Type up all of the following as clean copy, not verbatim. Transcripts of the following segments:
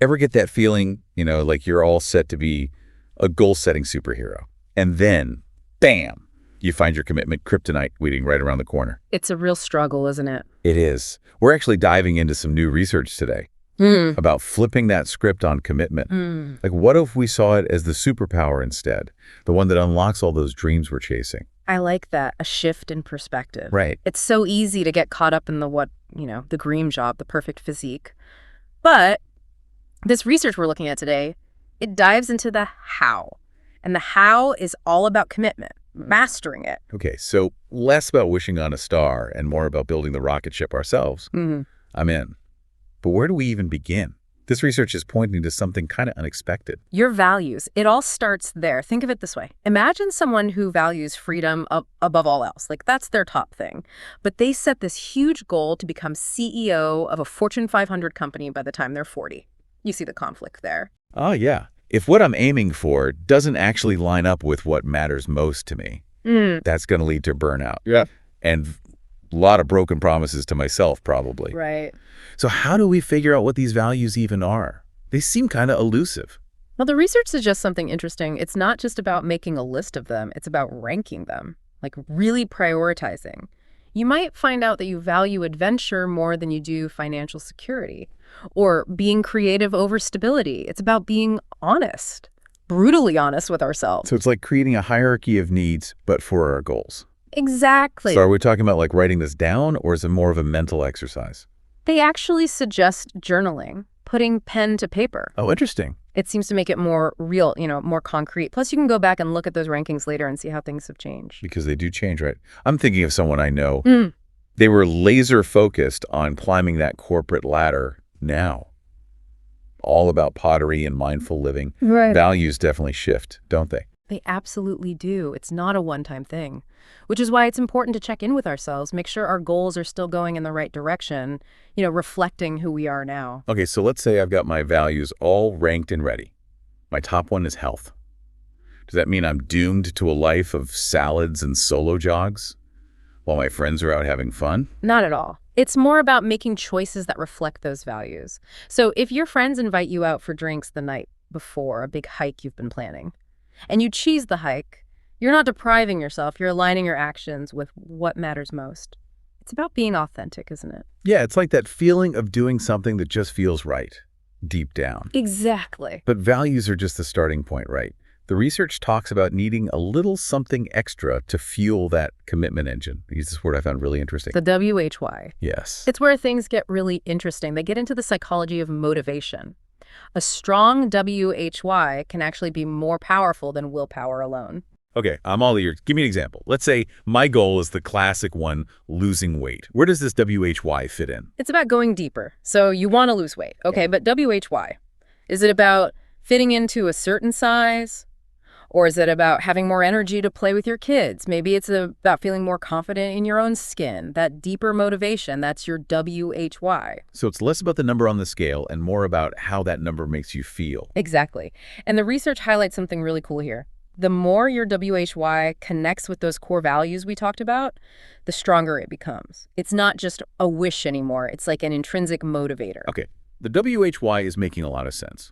Ever get that feeling, like you're all set to be a goal-setting superhero? And then, bam, you find your commitment kryptonite waiting right around the corner. It's a real struggle, isn't it? It is. We're actually diving into some new research today about flipping that script on commitment. Like, what if we saw it as the superpower instead, the one that unlocks all those dreams we're chasing? I like that, a shift in perspective. Right. It's so easy to get caught up in the dream job, the perfect physique. But this research we're looking at today, it dives into the how. And the how is all about commitment, mastering it. Okay, so less about wishing on a star and more about building the rocket ship ourselves. I'm in. But where do we even begin? This research is pointing to something kind of unexpected. Your values, it all starts there. Think of it this way. Imagine someone who values freedom above all else. Like, that's their top thing. But they set this huge goal to become CEO of a Fortune 500 company by the time they're 40. You see the conflict there. Oh, yeah. If what I'm aiming for doesn't actually line up with what matters most to me, that's going to lead to burnout. Yeah. And a lot of broken promises to myself, probably. Right. So how do we figure out what these values even are? They seem kind of elusive. Well, the research suggests something interesting. It's not just about making a list of them. It's about ranking them, like really prioritizing. You might find out that you value adventure more than you do financial security, or being creative over stability. It's about being honest, brutally honest with ourselves. So it's like creating a hierarchy of needs, but for our goals. Exactly. So are we talking about like writing this down, or is it more of a mental exercise? They actually suggest journaling, putting pen to paper. Oh, interesting. It seems to make it more real, more concrete. Plus, you can go back and look at those rankings later and see how things have changed. Because they do change, right? I'm thinking of someone I know. They were laser focused on climbing that corporate ladder now. All about pottery and mindful living. Right. Values definitely shift, don't they? They absolutely do. It's not a one-time thing, which is why it's important to check in with ourselves, make sure our goals are still going in the right direction, reflecting who we are now. Okay, so let's say I've got my values all ranked and ready. My top one is health. Does that mean I'm doomed to a life of salads and solo jogs while my friends are out having fun? Not at all. It's more about making choices that reflect those values. So if your friends invite you out for drinks the night before a big hike you've been planning, and you choose the hike, you're not depriving yourself. You're aligning your actions with what matters most. It's about being authentic, isn't it? Yeah, it's like that feeling of doing something that just feels right, deep down. Exactly. But values are just the starting point, right? The research talks about needing a little something extra to fuel that commitment engine. This is a word I found really interesting. The WHY. Yes. It's where things get really interesting. They get into the psychology of motivation. A strong WHY can actually be more powerful than willpower alone. Okay, I'm all ears. Give me an example. Let's say my goal is the classic one, losing weight. Where does this WHY fit in? It's about going deeper. So you want to lose weight. Okay, but WHY, is it about fitting into a certain size? Or is it about having more energy to play with your kids? Maybe it's about feeling more confident in your own skin. That deeper motivation, that's your WHY. So it's less about the number on the scale and more about how that number makes you feel. Exactly. And the research highlights something really cool here. The more your WHY connects with those core values we talked about, the stronger it becomes. It's not just a wish anymore. It's like an intrinsic motivator. Okay, the WHY is making a lot of sense.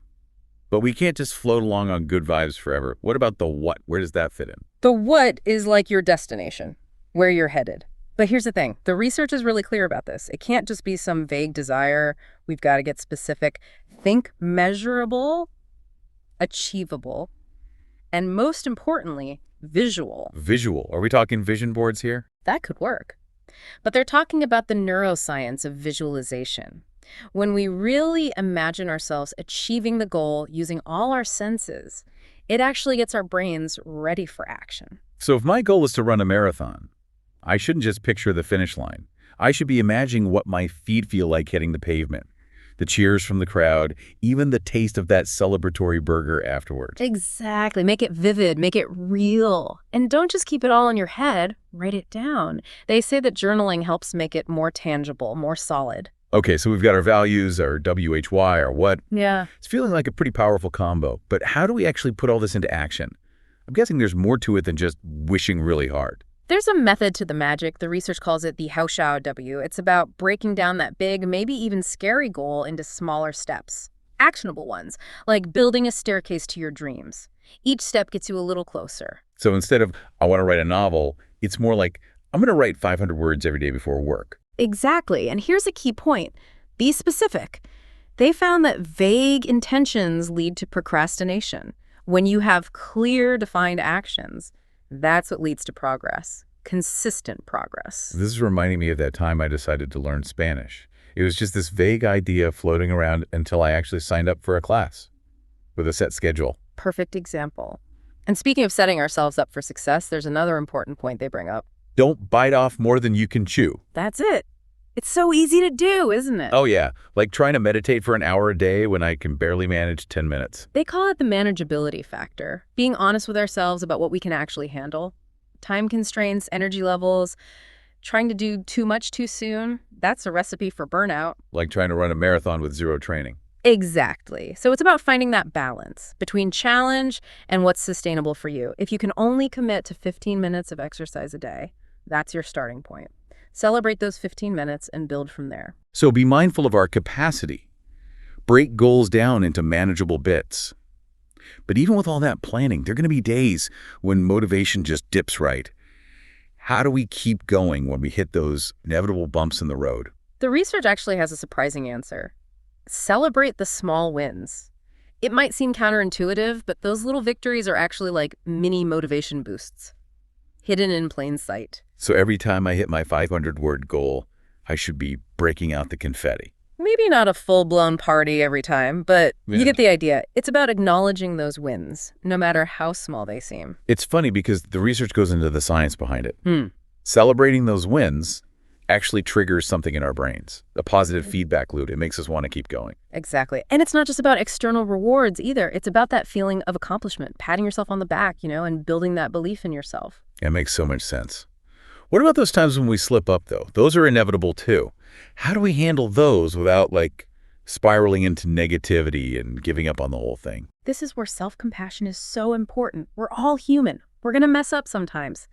But we can't just float along on good vibes forever. What about the what? Where does that fit in? The what is like your destination, where you're headed. But here's the thing. The research is really clear about this. It can't just be some vague desire. We've got to get specific. Think measurable, achievable, and most importantly, visual. Visual. Are we talking vision boards here? That could work. But they're talking about the neuroscience of visualization. When we really imagine ourselves achieving the goal using all our senses, it actually gets our brains ready for action. So if my goal is to run a marathon, I shouldn't just picture the finish line. I should be imagining what my feet feel like hitting the pavement, the cheers from the crowd, even the taste of that celebratory burger afterwards. Exactly. Make it vivid, make it real. And don't just keep it all in your head, write it down. They say that journaling helps make it more tangible, more solid. Okay, so we've got our values, our WHY, our what. Yeah. It's feeling like a pretty powerful combo. But how do we actually put all this into action? I'm guessing there's more to it than just wishing really hard. There's a method to the magic. The research calls it the Haoshao W. It's about breaking down that big, maybe even scary goal into smaller steps. actionable ones, like building a staircase to your dreams. Each step gets you a little closer. So instead of, I want to write a novel, it's more like, I'm going to write 500 words every day before work. Exactly. And here's a key point. Be specific. They found that vague intentions lead to procrastination. When you have clear, defined actions, that's what leads to progress. Consistent progress. This is reminding me of that time I decided to learn Spanish. It was just this vague idea floating around until I actually signed up for a class with a set schedule. Perfect example. And speaking of setting ourselves up for success, there's another important point they bring up. Don't bite off more than you can chew. That's it. It's so easy to do, isn't it? Oh yeah, like trying to meditate for an hour a day when I can barely manage 10 minutes. They call it the manageability factor, being honest with ourselves about what we can actually handle. Time constraints, energy levels, trying to do too much too soon, that's a recipe for burnout. Like trying to run a marathon with zero training. Exactly. So it's about finding that balance between challenge and what's sustainable for you. If you can only commit to 15 minutes of exercise a day, that's your starting point. Celebrate those 15 minutes and build from there. So be mindful of our capacity. Break goals down into manageable bits. But even with all that planning, there are going to be days when motivation just dips right. How do we keep going when we hit those inevitable bumps in the road? The research actually has a surprising answer. Celebrate the small wins. It might seem counterintuitive, but those little victories are actually like mini motivation boosts, hidden in plain sight. So every time I hit my 500-word goal, I should be breaking out the confetti. Maybe not a full-blown party every time, but Yeah. you get the idea. It's about acknowledging those wins, no matter how small they seem. It's funny because the research goes into the science behind it. Celebrating those wins actually triggers something in our brains, a positive feedback loop. It makes us want to keep going. Exactly. And it's not just about external rewards either. It's about that feeling of accomplishment, patting yourself on the back, and building that belief in yourself. It makes so much sense. What about those times when we slip up, though? Those are inevitable, too. How do we handle those without, spiraling into negativity and giving up on the whole thing? This is where self-compassion is so important. We're all human. We're going to mess up sometimes.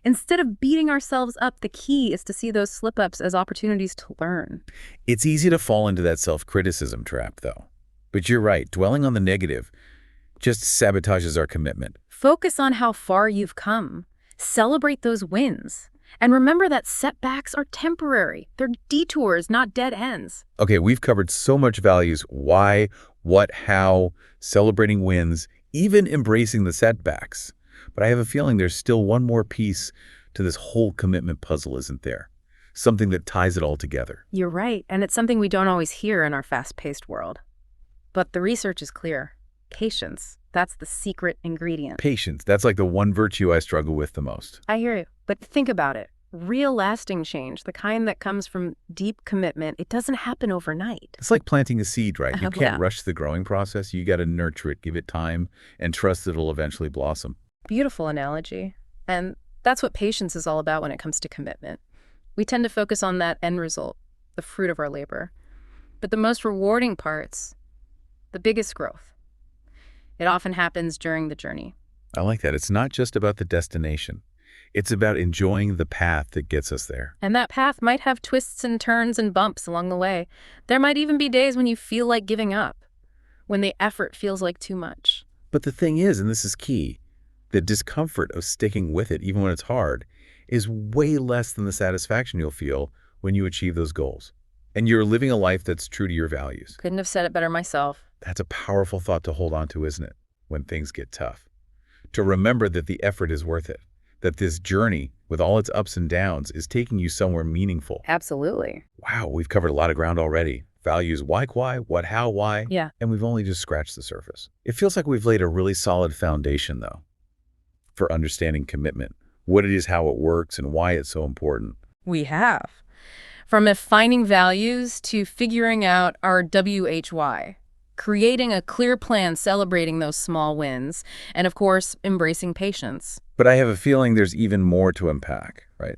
Instead of beating ourselves up, the key is to see those slip-ups as opportunities to learn. It's easy to fall into that self-criticism trap, though. But you're right, dwelling on the negative just sabotages our commitment. Focus on how far you've come. Celebrate those wins. And remember that setbacks are temporary. They're detours, not dead ends. Okay, we've covered so much values: why, what, how, celebrating wins, even embracing the setbacks. But I have a feeling there's still one more piece to this whole commitment puzzle, isn't there? Something that ties it all together. You're right, and it's something we don't always hear in our fast-paced world. But the research is clear. Patience. That's the secret ingredient. Patience. That's like the one virtue I struggle with the most. I hear you, but think about it. Real lasting change, the kind that comes from deep commitment, it doesn't happen overnight. It's like planting a seed, right? You Oh, can't yeah. rush the growing process. You got to nurture it, give it time, and trust that it'll eventually blossom. Beautiful analogy. And that's what patience is all about when it comes to commitment. We tend to focus on that end result, the fruit of our labor. But the most rewarding parts, the biggest growth, it often happens during the journey. I like that. It's not just about the destination. It's about enjoying the path that gets us there. And that path might have twists and turns and bumps along the way. There might even be days when you feel like giving up, when the effort feels like too much. But the thing is, and this is key, the discomfort of sticking with it, even when it's hard, is way less than the satisfaction you'll feel when you achieve those goals. And you're living a life that's true to your values. Couldn't have said it better myself. That's a powerful thought to hold on to, isn't it, when things get tough? To remember that the effort is worth it, that this journey, with all its ups and downs, is taking you somewhere meaningful. Absolutely. Wow, we've covered a lot of ground already. Values, why, what, how, why. Yeah. And we've only just scratched the surface. It feels like we've laid a really solid foundation, though, for understanding commitment, what it is, how it works, and why it's so important. We have. From defining values to figuring out our WHY, creating a clear plan celebrating those small wins, and of course, embracing patience. But I have a feeling there's even more to unpack, right?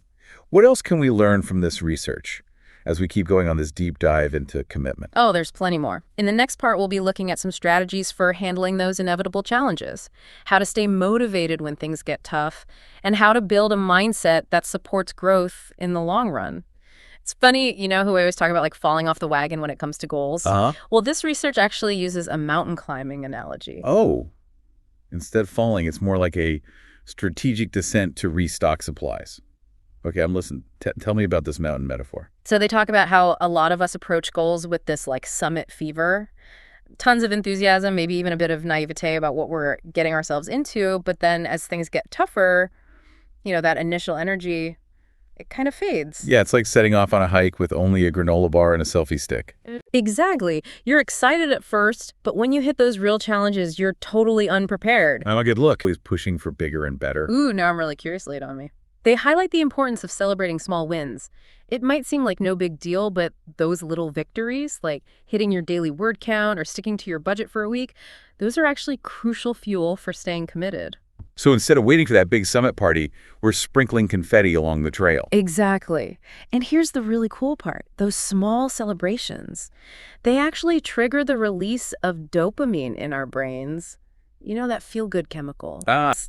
What else can we learn from this research as we keep going on this deep dive into commitment? Oh, there's plenty more. In the next part, we'll be looking at some strategies for handling those inevitable challenges, how to stay motivated when things get tough, and how to build a mindset that supports growth in the long run. It's funny, you know, who I always talk about like falling off the wagon when it comes to goals? Uh-huh. Well, this research actually uses a mountain climbing analogy. Oh, instead of falling, it's more like a strategic descent to restock supplies. Okay, I'm listening. Tell me about this mountain metaphor. So they talk about how a lot of us approach goals with this like summit fever, tons of enthusiasm, maybe even a bit of naivete about what we're getting ourselves into. But then as things get tougher, you know, that initial energy, it kind of fades. Yeah, it's like setting off on a hike with only a granola bar and a selfie stick. Exactly. You're excited at first, but when you hit those real challenges, you're totally unprepared. I'm a good look. He's pushing for bigger and better. Ooh, now I'm really curious, laid on me. They highlight the importance of celebrating small wins. It might seem like no big deal, but those little victories, like hitting your daily word count or sticking to your budget for a week, those are actually crucial fuel for staying committed. So instead of waiting for that big summit party, we're sprinkling confetti along the trail. Exactly. And here's the really cool part. Those small celebrations, they actually trigger the release of dopamine in our brains. You know, that feel-good chemical.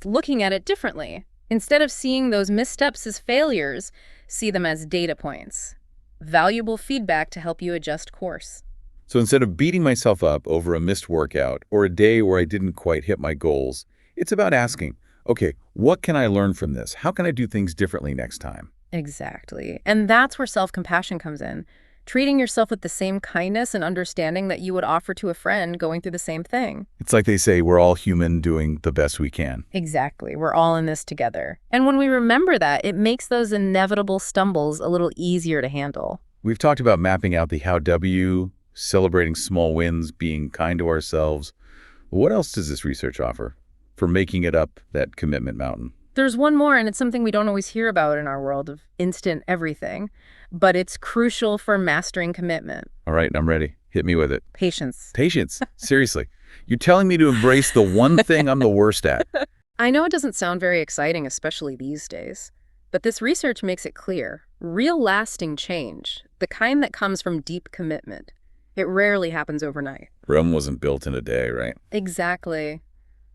Looking at it differently. Instead of seeing those missteps as failures, see them as data points. Valuable feedback to help you adjust course. So instead of beating myself up over a missed workout or a day where I didn't quite hit my goals, it's about asking, okay, what can I learn from this? How can I do things differently next time? Exactly. And that's where self-compassion comes in. Treating yourself with the same kindness and understanding that you would offer to a friend going through the same thing. It's like they say, we're all human doing the best we can. Exactly. We're all in this together. And when we remember that, it makes those inevitable stumbles a little easier to handle. We've talked about mapping out the how W, celebrating small wins, being kind to ourselves. What else does this research offer for making it up that commitment mountain? There's one more, and it's something we don't always hear about in our world of instant everything, but it's crucial for mastering commitment. All right, I'm ready. Hit me with it. Patience. Patience. Seriously. You're telling me to embrace the one thing I'm the worst at. I know it doesn't sound very exciting, especially these days, but this research makes it clear. Real lasting change, the kind that comes from deep commitment, it rarely happens overnight. Rome wasn't built in a day, right? Exactly.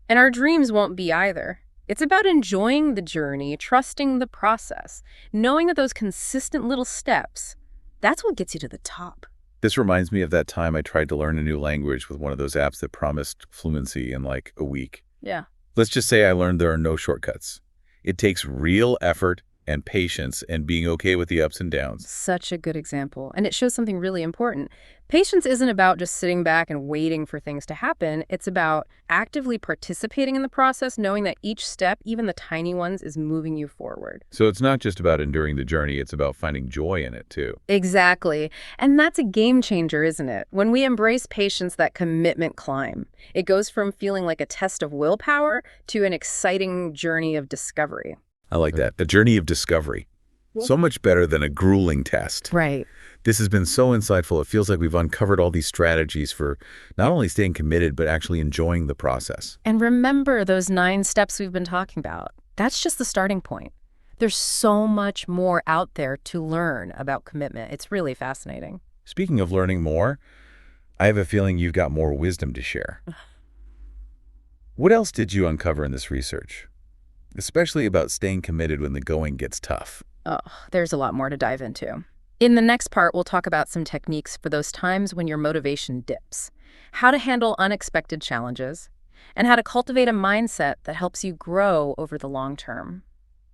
And our dreams won't be either. It's about enjoying the journey, trusting the process, knowing that those consistent little steps, that's what gets you to the top. This reminds me of that time I tried to learn a new language with one of those apps that promised fluency in like a week. Yeah. Let's just say I learned there are no shortcuts. It takes real effort and patience and being okay with the ups and downs. Such a good example. And it shows something really important. Patience isn't about just sitting back and waiting for things to happen. It's about actively participating in the process, knowing that each step, even the tiny ones, is moving you forward. So it's not just about enduring the journey, it's about finding joy in it too. Exactly. And that's a game changer, isn't it? When we embrace patience, that commitment climb, it goes from feeling like a test of willpower to an exciting journey of discovery. I like that. A journey of discovery. So much better than a grueling test. Right. This has been so insightful. It feels like we've uncovered all these strategies for not only staying committed, but actually enjoying the process. And remember those 9 steps we've been talking about. That's just the starting point. There's so much more out there to learn about commitment. It's really fascinating. Speaking of learning more, I have a feeling you've got more wisdom to share. What else did you uncover in this research? Especially about staying committed when the going gets tough. Oh, there's a lot more to dive into. In the next part, we'll talk about some techniques for those times when your motivation dips, how to handle unexpected challenges, and how to cultivate a mindset that helps you grow over the long term.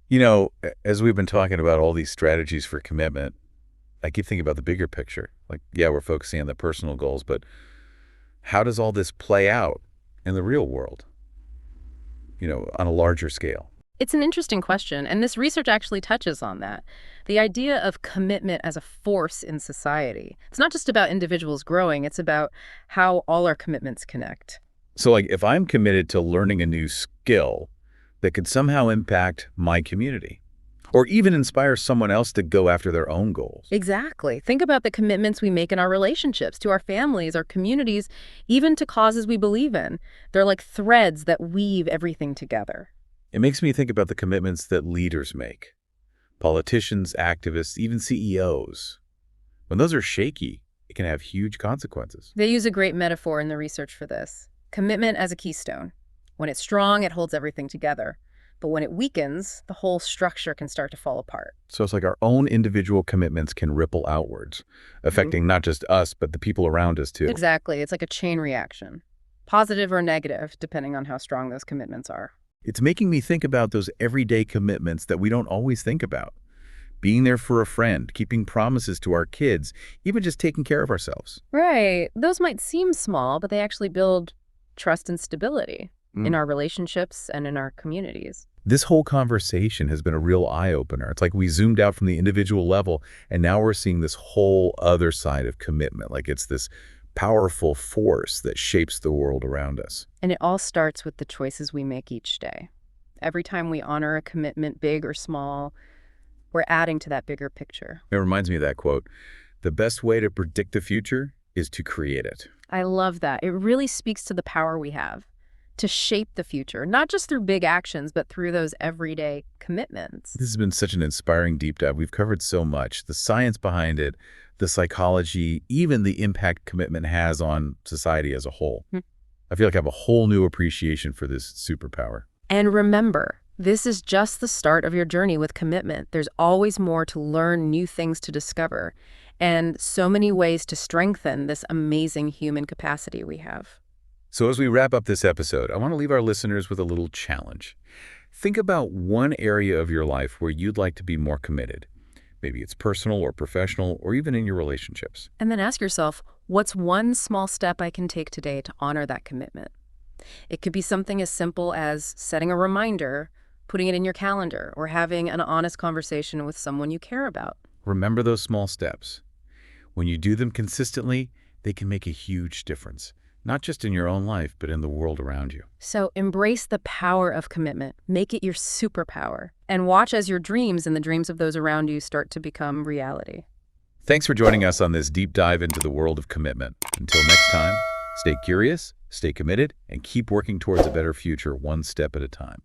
You know, as we've been talking about all these strategies for commitment, I keep thinking about the bigger picture. Like, yeah, we're focusing on the personal goals, but how does all this play out in the real world? You know, on a larger scale. It's an interesting question, and this research actually touches on that. The idea of commitment as a force in society. It's not just about individuals growing, it's about how all our commitments connect. So like if I'm committed to learning a new skill that could somehow impact my community or even inspire someone else to go after their own goals. Exactly. Think about the commitments we make in our relationships, to our families, our communities, even to causes we believe in. They're like threads that weave everything together. It makes me think about the commitments that leaders make. Politicians, activists, even CEOs. When those are shaky, it can have huge consequences. They use a great metaphor in the research for this. Commitment as a keystone. When it's strong, it holds everything together. But when it weakens, the whole structure can start to fall apart. So it's like our own individual commitments can ripple outwards, affecting not just us, but the people around us too. Exactly. It's like a chain reaction, positive or negative, depending on how strong those commitments are. It's making me think about those everyday commitments that we don't always think about. Being there for a friend, keeping promises to our kids, even just taking care of ourselves. Right. Those might seem small, but they actually build trust and stability in our relationships and in our communities. This whole conversation has been a real eye-opener. It's like we zoomed out from the individual level, and now we're seeing this whole other side of commitment, like it's this powerful force that shapes the world around us. And it all starts with the choices we make each day. Every time we honor a commitment, big or small, we're adding to that bigger picture. It reminds me of that quote, "The best way to predict the future is to create it." I love that. It really speaks to the power we have to shape the future, not just through big actions, but through those everyday commitments. This has been such an inspiring deep dive. We've covered so much, the science behind it, the psychology, even the impact commitment has on society as a whole. I feel like I have a whole new appreciation for this superpower. And remember, this is just the start of your journey with commitment. There's always more to learn, new things to discover, and so many ways to strengthen this amazing human capacity we have. So as we wrap up this episode, I want to leave our listeners with a little challenge. Think about one area of your life where you'd like to be more committed. Maybe it's personal or professional or even in your relationships. And then ask yourself, what's one small step I can take today to honor that commitment? It could be something as simple as setting a reminder, putting it in your calendar, or having an honest conversation with someone you care about. Remember those small steps. When you do them consistently, they can make a huge difference. Not just in your own life, but in the world around you. So embrace the power of commitment. Make it your superpower. And watch as your dreams and the dreams of those around you start to become reality. Thanks for joining us on this deep dive into the world of commitment. Until next time, stay curious, stay committed, and keep working towards a better future one step at a time.